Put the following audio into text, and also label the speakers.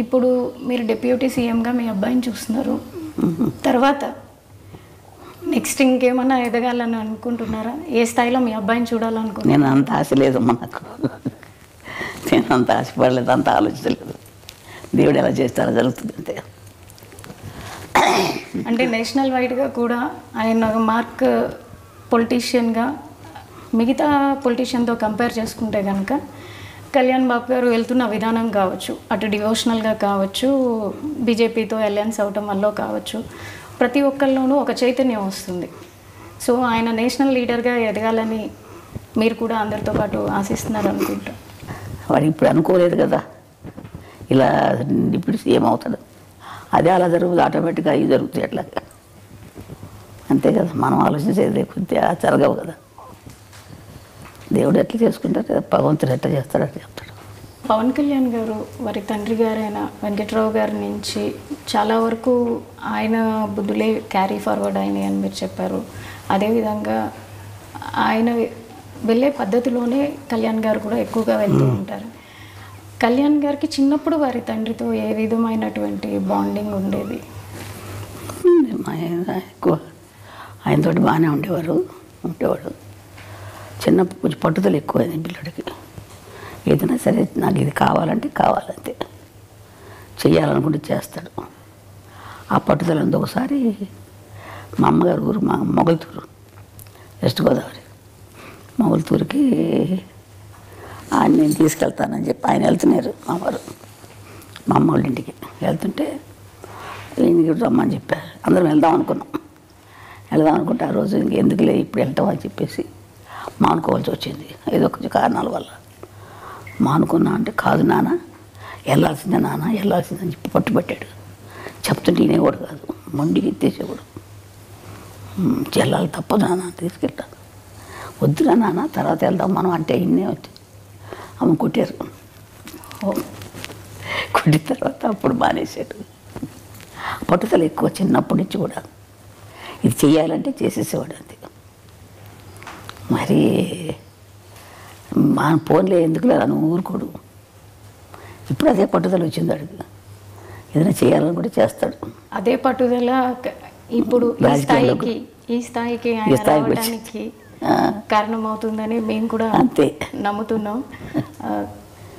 Speaker 1: ఇప్పుడు మీరు డిప్యూటీ సీఎంగా మీ అబ్బాయిని చూస్తున్నారు, తర్వాత నెక్స్ట్ ఇంకేమన్నా ఎదగాలని అనుకుంటున్నారా? ఏ స్థాయిలో మీ అబ్బాయిని చూడాలనుకుంటున్నారు?
Speaker 2: నేను అంత ఆశ లేదు మనకు, నేను అంత ఆశపడలేదు, అంత ఆలోచించలేదు. దేవుడు ఎలా చేస్తారో జరుగుతుంది అంతే.
Speaker 1: అంటే నేషనల్ వైడ్గా కూడా ఆయన మార్క్ పొలిటీషియన్గా మిగతా పొలిటీషియన్తో కంపేర్ చేసుకుంటే కనుక కళ్యాణ్ బాబు గారు వెళ్తున్న విధానం కావచ్చు, అటు డివోషనల్గా కావచ్చు, బీజేపీతో అలయన్స్ అవటం వల్ల కావచ్చు, ప్రతి ఒక్కరిలోనూ ఒక చైతన్యం వస్తుంది. సో ఆయన నేషనల్ లీడర్గా ఎదగాలని మీరు కూడా అందరితో పాటు ఆశిస్తున్నారు అనుకుంటా.
Speaker 2: వాడు ఇప్పుడు అనుకోలేదు కదా ఇలా ఇప్పుడు సీఎం అవుతాడు, అదే అలా జరుగుతుంది, ఆటోమేటిక్గా అవి జరుగుతాయి అట్లా, అంతే కదా. మనం ఆలోచించేది కొద్దిగా జరగవు కదా. దేవుడు ఎట్లా చేసుకుంటారు, భగవంతుడు ఎట్లా చేస్తాడు అట్లా చెప్తాడు.
Speaker 1: పవన్ కళ్యాణ్ గారు వారి తండ్రి గారైన వెంకట్రావు గారి నుంచి చాలా వరకు ఆయన బుద్ధులే క్యారీ ఫార్వర్డ్ అయినాయి అని మీరు చెప్పారు. అదేవిధంగా ఆయన వెళ్ళే పద్ధతిలోనే కళ్యాణ్ గారు కూడా ఎక్కువగా వెళ్తూ ఉంటారు. కళ్యాణ్ గారికి చిన్నప్పుడు వారి తండ్రితో ఏ విధమైనటువంటి బాండింగ్ ఉండేది?
Speaker 2: ఎక్కువ ఆయనతో బాగానే ఉండేవాడు. చిన్నప్పుడు కొంచెం పట్టుదల ఎక్కువైంది పిల్లడికి. ఏదైనా సరే నాకు ఇది కావాలంటే కావాలంతే, చెయ్యాలనుకుంటే చేస్తాడు. ఆ పట్టుదల ఉంది. ఒకసారి మా అమ్మగారు ఊరు మా మొగల్తూరు, వెస్ట్ గోదావరి, మొగల్తూరుకి ఆయన నేను తీసుకెళ్తానని చెప్పి ఆయన వెళ్తున్నారు మా వారు, మా అమ్మ వాళ్ళ ఇంటికి వెళ్తుంటే ఈయనకి రమ్మని చెప్పారు. అందరం వెళ్దాం అనుకుంటే ఆ రోజు ఇంకెందుకులే ఇప్పుడు వెళ్తాం అని చెప్పేసి మానుకోవాల్సి వచ్చింది. ఏదో కొంచెం కారణాల వల్ల మానుకున్నా. అంటే కాదు నాన్న వెళ్ళాల్సిందే, వెళ్ళాల్సిందని చెప్పి పట్టుబట్టాడు. చెప్తుంటే ఈయనేవాడు కాదు, మొండికి ఎత్తేసేవాడు. వెళ్ళాలి, తప్పదు నాన్న, తీసుకెళ్తాను. వద్దురా నాన్న తర్వాత వెళ్దాం మనం అంటే ఇన్నే వచ్చి అమ్మ కొట్టారు. కొట్టిన తర్వాత అప్పుడు మానేశాడు. పట్టుదల ఎక్కువ చిన్నప్పటి నుంచి కూడా, ఇది చెయ్యాలంటే చేసేసేవాడు అంతే. మరి మా ఫోన్లో ఎందుకు లేదా నువ్వు ఊరుకోడు. ఇప్పుడు అదే పట్టుదల వచ్చింది అడిగి, ఏదైనా చేయాలని కూడా చేస్తాడు.
Speaker 1: అదే పట్టుదల ఇప్పుడు ఈ స్థాయికి రావడానికి కారణమవుతుందని మేము కూడా
Speaker 2: అంతే
Speaker 1: నమ్ముతున్నాం.